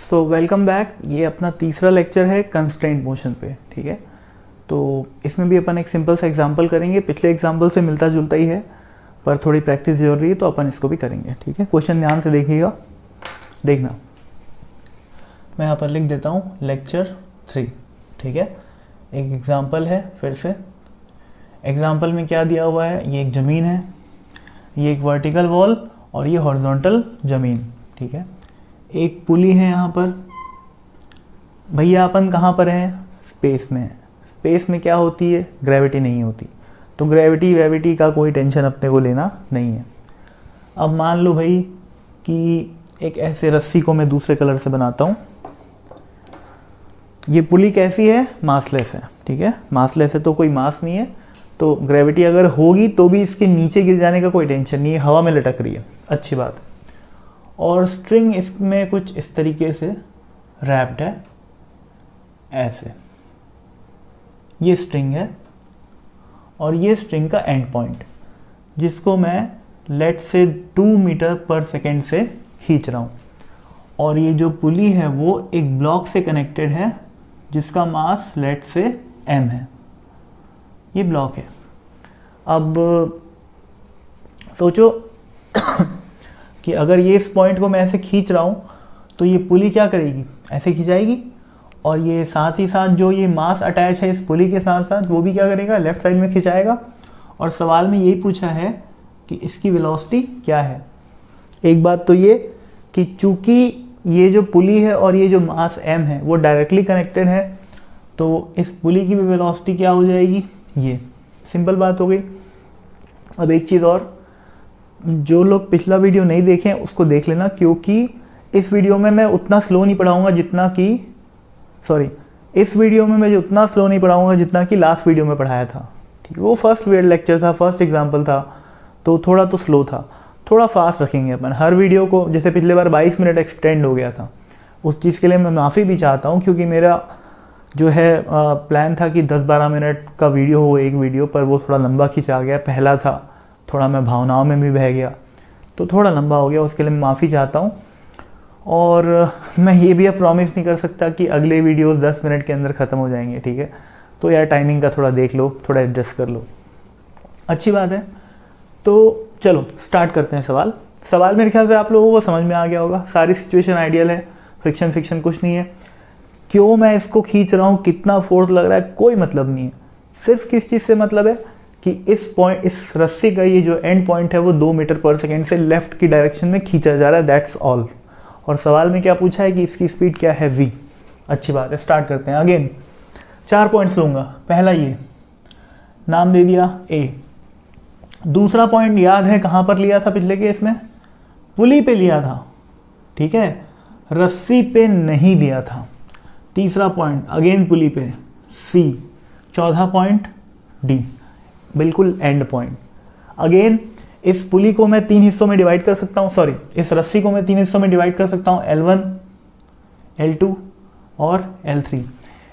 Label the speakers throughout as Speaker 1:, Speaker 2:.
Speaker 1: So welcome back. ये अपना तीसरा लेक्चर है कंस्ट्रेंट मोशन पे, ठीक है। तो इसमें भी अपन एक सिंपल सा एग्जांपल करेंगे, पिछले एग्जांपल से मिलता जुलता ही है पर थोड़ी प्रैक्टिस जरूरी है, तो अपन इसको भी करेंगे, ठीक है। क्वेश्चन ध्यान से देखिएगा, देखना। मैं यहाँ पर लिख देता हूँ लेक्चर 3, ठीक है। एक एग्जाम्पल है, फिर से एग्जाम्पल में क्या दिया हुआ है, ये एक ज़मीन है, ये एक वर्टिकल वॉल और ये हॉरिजॉन्टल ज़मीन, ठीक है। एक पुली है यहाँ पर। भैया अपन कहाँ पर हैं? स्पेस में। स्पेस में क्या होती है? ग्रेविटी नहीं होती, तो ग्रेविटी का कोई टेंशन अपने को लेना नहीं है। अब मान लो भाई कि एक ऐसे रस्सी को मैं दूसरे कलर से बनाता हूँ। ये पुली कैसी है? मासलेस है, ठीक है। मासलेस है तो कोई मास नहीं है, तो ग्रेविटी अगर होगी तो भी इसके नीचे गिर जाने का कोई टेंशन नहीं है, हवा में लटक रही है, अच्छी बात है। और स्ट्रिंग इसमें कुछ इस तरीके से रैप्ड है, ऐसे। ये स्ट्रिंग है और ये स्ट्रिंग का एंड पॉइंट, जिसको मैं लेट से 2 मीटर पर सेकेंड से खींच रहा हूँ। और ये जो पुली है वो एक ब्लॉक से कनेक्टेड है जिसका मास लेट से m है। ये ब्लॉक है। अब सोचो कि अगर ये इस पॉइंट को मैं ऐसे खींच रहा हूँ तो ये पुली क्या करेगी? ऐसे खिंचाएगी, और ये साथ ही साथ जो ये मास अटैच है इस पुली के साथ साथ वो भी क्या करेगा? लेफ्ट साइड में खिंचाएगा। और सवाल में यही पूछा है कि इसकी वेलोसिटी क्या है। एक बात तो ये कि चूंकि ये जो पुली है और ये जो मास m है वो डायरेक्टली कनेक्टेड है, तो इस पुली की भी वेलोसिटी क्या हो जाएगी? ये सिंपल बात हो गई। अब एक चीज़ और, जो लोग पिछला वीडियो नहीं देखें उसको देख लेना, क्योंकि इस वीडियो में मैं उतना स्लो नहीं पढ़ाऊंगा जितना कि इस वीडियो में मैं जो उतना स्लो नहीं पढ़ाऊंगा जितना कि लास्ट वीडियो में पढ़ाया था, ठीक है। वो फर्स्ट लेक्चर था, फर्स्ट एग्जाम्पल था, तो थोड़ा तो स्लो था। थोड़ा फास्ट रखेंगे अपन हर वीडियो को। जैसे पिछले बार 22 मिनट एक्सटेंड हो गया था, उस चीज़ के लिए मैं माफ़ी भी चाहता हूँ, क्योंकि मेरा जो है प्लान था कि 10-12 मिनट का वीडियो हो एक वीडियो, पर वो थोड़ा लंबा खिंचा गया। पहला था, थोड़ा मैं भावनाओं में भी बह गया, तो थोड़ा लंबा हो गया, उसके लिए मैं माफ़ी चाहता हूँ। और मैं ये भी अब प्रॉमिस नहीं कर सकता कि अगले वीडियोस 10 मिनट के अंदर ख़त्म हो जाएंगे, ठीक है। तो यार टाइमिंग का थोड़ा देख लो, थोड़ा एडजस्ट कर लो, अच्छी बात है। तो चलो स्टार्ट करते हैं। सवाल मेरे ख्याल से आप लोगों को समझ में आ गया होगा। सारी सिचुएशन आइडियल है, फ्रिक्शन फिक्शन कुछ नहीं है। क्यों मैं इसको खींच रहा हूँ, कितना फोर्स लग रहा है, कोई मतलब नहीं है। सिर्फ किस चीज़ से मतलब है कि इस रस्सी का ये जो एंड पॉइंट है वो 2 मीटर पर सेकेंड से लेफ्ट की डायरेक्शन में खींचा जा रहा है, दैट्स ऑल। और सवाल में क्या पूछा है कि इसकी स्पीड क्या है? v। अच्छी बात है, स्टार्ट करते हैं। अगेन 4 पॉइंट्स लूँगा। पहला ये नाम दे दिया a। दूसरा पॉइंट याद है कहाँ पर लिया था पिछले केस में? पुली पे लिया था, ठीक है, रस्सी पे नहीं लिया था। तीसरा पॉइंट अगेन पुली पे, c। चौथा पॉइंट d, बिल्कुल एंड पॉइंट। अगेन इस पुली को मैं 3 हिस्सों में डिवाइड कर सकता हूँ, इस रस्सी को मैं 3 हिस्सों में डिवाइड कर सकता हूँ, L1, L2 और L3।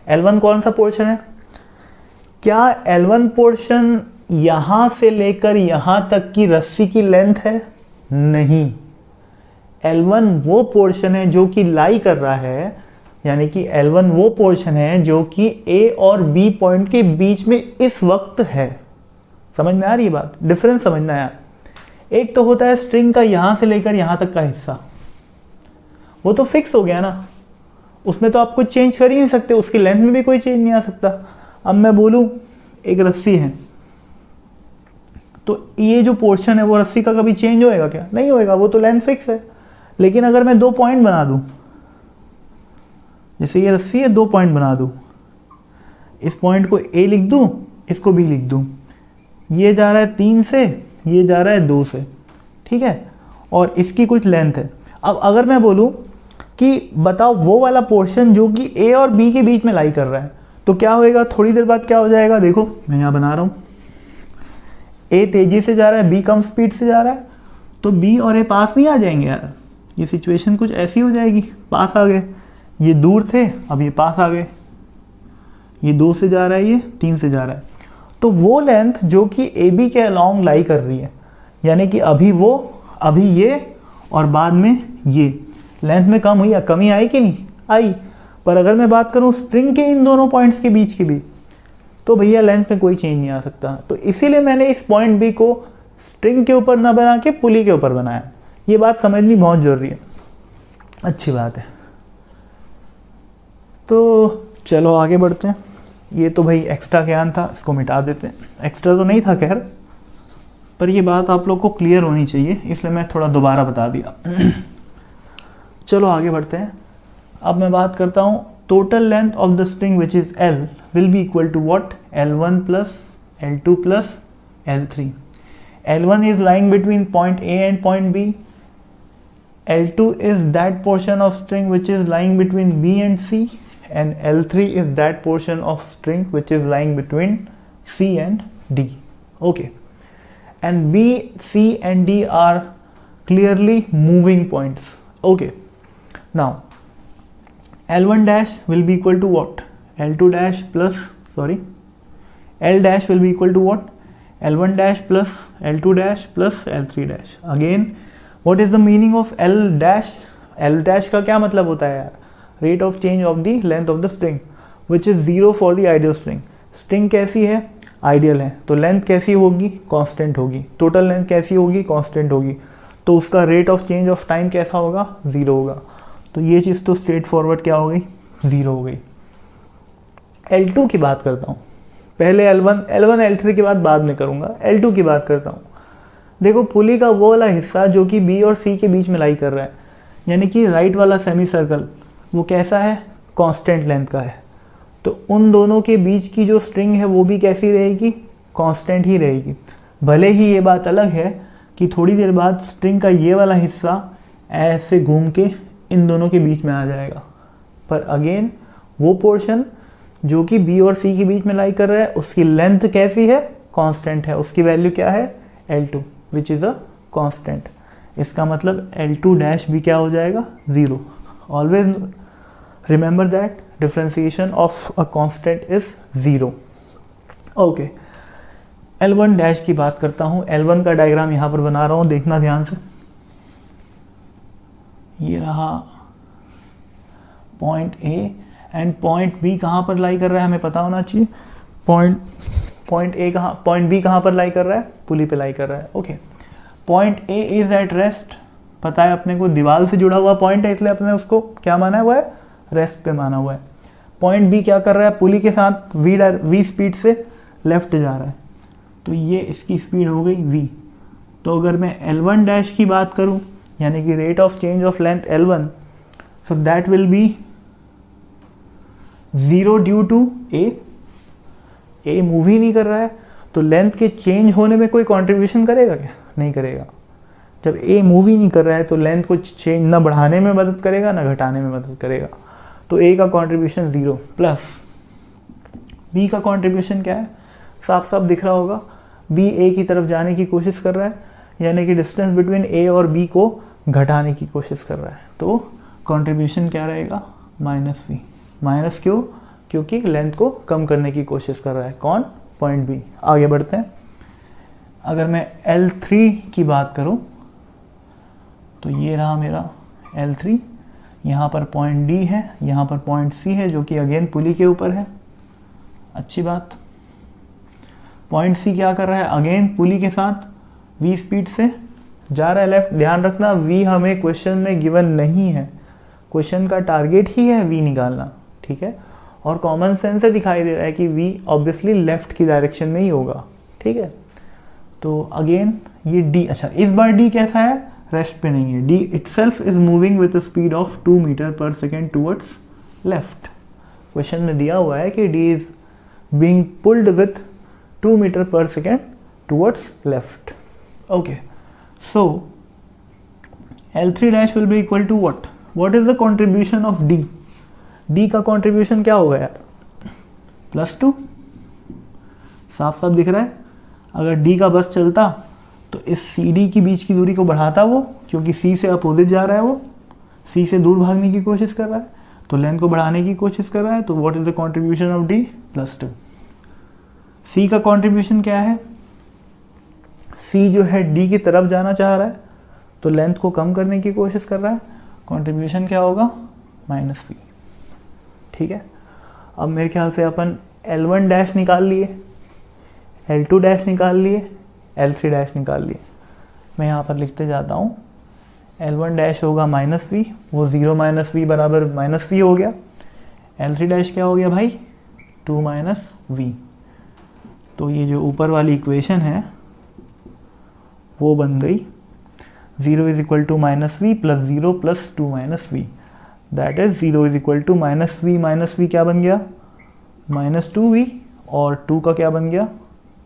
Speaker 1: L1 कौन सा पोर्शन है? क्या L1 पोर्शन यहाँ से लेकर यहाँ तक की रस्सी की लेंथ है? नहीं। L1 वो पोर्शन है जो कि लाई कर रहा है, यानी कि L1 वो पोर्शन है जो कि A और B पॉइंट के बीच में इस वक्त है। समझ में आ रही है बात? डिफरेंस समझना यार। एक तो होता है स्ट्रिंग का यहाँ से लेकर यहाँ तक का हिस्सा, वो तो फिक्स हो गया ना, उसमें तो आप कुछ चेंज कर ही नहीं सकते, उसकी लेंथ में भी कोई चेंज नहीं आ सकता। अब मैं बोलूँ एक रस्सी है, तो ये जो पोर्शन है वो रस्सी का कभी चेंज होएगा क्या? नहीं होएगा, वो तो लेंथ फिक्स है। लेकिन अगर मैं 2 पॉइंट बना दूँ, जैसे ये रस्सी है, 2 पॉइंट बना दूँ, इस पॉइंट को A लिख दूँ, इसको B लिख दूँ, ये जा रहा है 3 से, ये जा रहा है 2 से, ठीक है, और इसकी कुछ लेंथ है। अब अगर मैं बोलूँ कि बताओ वो वाला पोर्शन जो कि A और B के बीच में लाई कर रहा है, तो क्या होएगा? थोड़ी देर बाद क्या हो जाएगा? देखो मैं यहाँ बना रहा हूँ, A तेजी से जा रहा है, B कम स्पीड से जा रहा है, तो B और A पास नहीं आ जाएंगे यार। ये सिचुएशन कुछ ऐसी हो जाएगी, पास आ गए। ये दूर थे, अब ये पास आ गए। ये 2 से जा रहा है, ये 3 से जा रहा है। तो वो लेंथ जो कि AB के अलॉन्ग लाई कर रही है, यानी कि अभी ये और बाद में ये, लेंथ में कम हुई, कमी आई कि नहीं आई। पर अगर मैं बात करूँ स्ट्रिंग के इन दोनों पॉइंट्स के बीच की भी, तो भैया लेंथ में कोई चेंज नहीं आ सकता। तो इसीलिए मैंने इस पॉइंट बी को स्ट्रिंग के ऊपर ना बना के पुली के ऊपर बनाया। ये बात समझनी बहुत ज़रूरी है, अच्छी बात है। तो चलो आगे बढ़ते हैं। ये तो भाई एक्स्ट्रा ज्ञान था, इसको मिटा देते हैं। एक्स्ट्रा तो नहीं था खैर, पर ये बात आप लोग को क्लियर होनी चाहिए, इसलिए मैं थोड़ा दोबारा बता दिया। चलो आगे बढ़ते हैं। अब मैं बात करता हूँ total length of the string which is L will be equal to what, L1 plus L2 plus L3। L1 is lying between point A and point B. L2 is that portion of string which is lying between B and C, and L3 is that portion of string which is lying between C and D. Okay. And B, C and D are clearly moving points. Okay. Now, L1 dash will be equal to what? L2 dash plus, L dash will be equal to what? L1 dash plus L2 dash plus L3 dash. Again, what is the meaning of L dash? L dash का क्या मतलब होता है यार? Rate of change of the length of the string, which is 0 for the ideal string. String कैसी है? Ideal है, तो length कैसी होगी? Constant होगी. Total length कैसी होगी? Constant होगी. तो उसका rate of change of time कैसा होगा? 0 होगा. तो ये चीज़ तो स्ट्रेट फॉरवर्ड क्या हो गई? 0 हो गई। L2 की बात करता हूँ, पहले L1 L3 की बात बाद में करूँगा, L2 की बात करता हूँ। देखो पुली का वो वाला हिस्सा जो कि B और C के बीच में लाई कर रहा है, यानी कि राइट वाला सेमी सर्कल, वो कैसा है? कांस्टेंट लेंथ का है। तो उन दोनों के बीच की जो स्ट्रिंग है वो भी कैसी रहेगी? कांस्टेंट ही रहेगी। भले ही ये बात अलग है कि थोड़ी देर बाद स्ट्रिंग का ये वाला हिस्सा ऐसे घूम के इन दोनों के बीच में आ जाएगा, पर अगेन वो पोर्शन जो कि B और C के बीच में लाई कर रहा है उसकी लेंथ कैसी है? कांस्टेंट है। उसकी वैल्यू क्या है? L2 which is a constant. इसका मतलब L2 डैश भी क्या हो जाएगा? 0। Always remember that differentiation of a constant is 0। Okay, L1 dash की बात करता हूँ। L1 का डायग्राम यहाँ पर बना रहा हूँ, देखना ध्यान से। ये रहा point A and point B कहाँ पर लाई कर रहा है हमें पता होना चाहिए। पॉइंट B कहाँ पर लाई कर रहा है? पुली पे लाई कर रहा है। Okay, point A is at rest, पता है अपने को दीवार से जुड़ा हुआ पॉइंट है, इसलिए अपने उसको क्या माना हुआ है? रेस्ट पे माना हुआ है। पॉइंट B क्या कर रहा है? पुली के साथ v स्पीड से लेफ्ट जा रहा है, तो ये इसकी स्पीड हो गई v। तो अगर मैं L1 डैश की बात करूँ, यानी कि rate of change of length L1, so that will be 0 due to A move ही नहीं कर रहा है, तो लेंथ के चेंज होने में कोई कंट्रीब्यूशन करेगा क्या? नहीं करेगा। जब A मूव ही नहीं कर रहा है तो लेंथ को चेंज ना बढ़ाने में मदद करेगा ना घटाने में मदद करेगा, तो A का कंट्रीब्यूशन 0 प्लस B का कंट्रीब्यूशन क्या है? साफ साफ दिख रहा होगा, B A की तरफ जाने की कोशिश कर रहा है, यानी कि डिस्टेंस बिटवीन A और B को घटाने की कोशिश कर रहा है। तो कंट्रीब्यूशन क्या रहेगा? -V। माइनस क्यों? क्योंकि लेंथ को कम करने की कोशिश कर रहा है। कौन? Point B। आगे बढ़ते हैं। अगर मैं L3 की बात करूं, तो ये रहा मेरा L3। यहाँ पर पॉइंट D है, यहाँ पर पॉइंट C है जो कि अगेन पुली के ऊपर है। अच्छी बात। पॉइंट C क्या कर रहा है? अगेन पुली के साथ v स्पीड से जा रहा है लेफ्ट। ध्यान रखना v हमें क्वेश्चन में गिवन नहीं है, क्वेश्चन का टारगेट ही है v निकालना, ठीक है। और कॉमन सेंस से दिखाई दे रहा है कि v ऑब्वियसली लेफ्ट की डायरेक्शन में ही होगा, ठीक है। तो अगेन ये d, अच्छा इस बार d कैसा है? रेस्ट पे नहीं है। d itself is moving with speed of 2 meter पर सेकेंड टूवर्ड्स लेफ्ट। क्वेश्चन में दिया हुआ है कि d is being pulled with 2 meter पर second towards left. Okay, so L3 dash will be equal to what? What is the contribution of d? d का contribution क्या होगा यार? +2। साफ साफ दिख रहा है। अगर d का बस चलता तो इस CD की बीच की दूरी को बढ़ाता वो, क्योंकि C से अपोजिट जा रहा है, वो C से दूर भागने की कोशिश कर रहा है, तो लेंथ को बढ़ाने की कोशिश कर रहा है। तो what is the contribution of d? +2। C का कंट्रीब्यूशन क्या है? C जो है d की तरफ जाना चाह रहा है, तो लेंथ को कम करने की कोशिश कर रहा है, कंट्रीब्यूशन क्या होगा, -v। ठीक है, अब मेरे ख्याल से अपन L1 डैश निकाल लिए, L2 डैश निकाल लिए, L3 डैश निकाल लिए। मैं यहाँ पर लिखते जाता हूँ, L1 डैश होगा -v, वो 0 -v बराबर -v हो गया। L3 डैश क्या हो गया भाई, 2 v। तो ये जो ऊपर वाली इक्वेशन है वो बन गई 0 is equal to -v plus 0 plus 2 -v, that is 0 is equal to -v क्या बन गया, -2v, और 2 का क्या बन गया,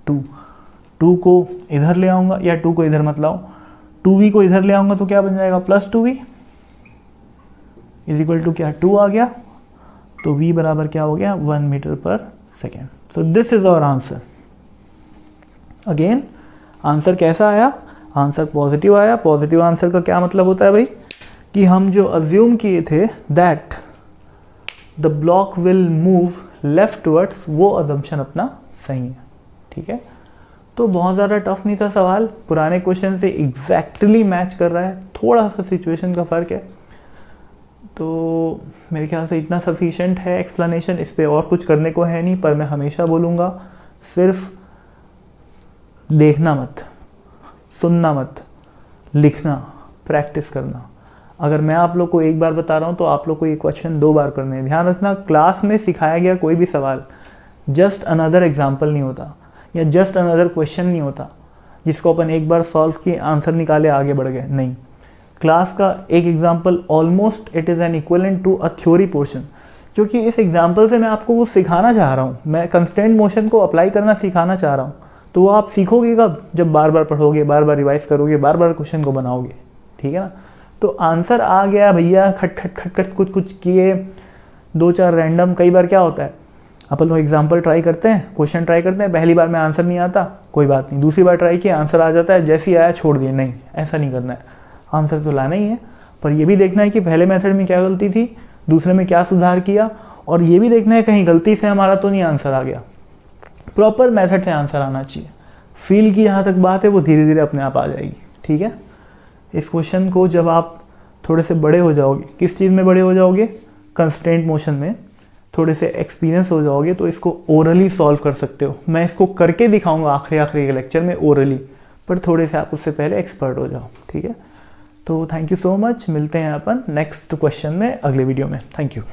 Speaker 1: 2 को इधर ले आऊँगा, या 2 को इधर मत लाओ, 2v को इधर ले आऊँगा तो क्या बन जाएगा, +2v इज इक्वल टू क्या, 2 आ गया, तो v बराबर क्या हो गया, 1 मीटर पर सेकेंड। तो this is our answer. Again answer कैसा आया, आंसर पॉजिटिव आया। पॉजिटिव आंसर का क्या मतलब होता है भाई, कि हम जो अज्यूम किए थे that the block will move leftwards, वो अजम्पशन अपना सही है। ठीक है, तो बहुत ज़्यादा टफ नहीं था सवाल, पुराने क्वेश्चन से एग्जैक्टली मैच कर रहा है, थोड़ा सा सिचुएशन का फ़र्क है। तो मेरे ख्याल से इतना सफिशेंट है एक्सप्लेनेशन, इस पर और कुछ करने को है नहीं। पर मैं हमेशा बोलूँगा, सिर्फ देखना मत, सुनना मत, लिखना, प्रैक्टिस करना। अगर मैं आप लोग को एक बार बता रहा हूँ तो आप लोग को ये क्वेश्चन 2 बार करने हैं। ध्यान रखना, क्लास में सिखाया गया कोई भी सवाल जस्ट अनदर एग्जाम्पल नहीं होता, या जस्ट अनदर क्वेश्चन नहीं होता जिसको अपन एक बार सॉल्व किए, आंसर निकाले, आगे बढ़ गए। नहीं, क्लास का एक example almost it is an equivalent to a theory portion, क्योंकि इस एग्जाम्पल से मैं आपको वो सिखाना चाह रहा हूँ, मैं कंस्टेंट मोशन को अप्लाई करना सिखाना चाह रहा हूँ। तो वो आप सीखोगे कब, जब बार बार पढ़ोगे, बार बार रिवाइज करोगे, बार बार क्वेश्चन को बनाओगे। ठीक है ना, तो आंसर आ गया भैया, खट खट खट खट कुछ कुछ किए, 2-4 रैंडम। कई बार क्या होता है, अपन लोग एग्जाम्पल ट्राई करते हैं, क्वेश्चन ट्राई करते हैं, पहली बार में आंसर नहीं आता, कोई बात नहीं, दूसरी बार ट्राई किया, आंसर आ जाता है, जैसे ही आया छोड़ दिए। नहीं, ऐसा नहीं करना है, आंसर तो लाना ही है, पर ये भी देखना है कि पहले मेथड में क्या गलती थी, दूसरे में क्या सुधार किया, और ये भी देखना है कहीं गलती से हमारा तो नहीं आंसर आ गया। प्रॉपर मेथड से आंसर आना चाहिए। फील की जहाँ तक बात है वो धीरे धीरे अपने आप आ जाएगी। ठीक है, इस क्वेश्चन को जब आप थोड़े से बड़े हो जाओगे, किस चीज़ में बड़े हो जाओगे, कंस्ट्रेंट मोशन में थोड़े से एक्सपीरियंस हो जाओगे, तो इसको ओरली सॉल्व कर सकते हो। मैं इसको करके दिखाऊंगा आखिरी के लेक्चर में ओरली, पर थोड़े से आप उससे पहले एक्सपर्ट हो जाओ। ठीक है, तो थैंक यू सो मच, मिलते हैं अपन नेक्स्ट क्वेश्चन में अगले वीडियो में। Thank you.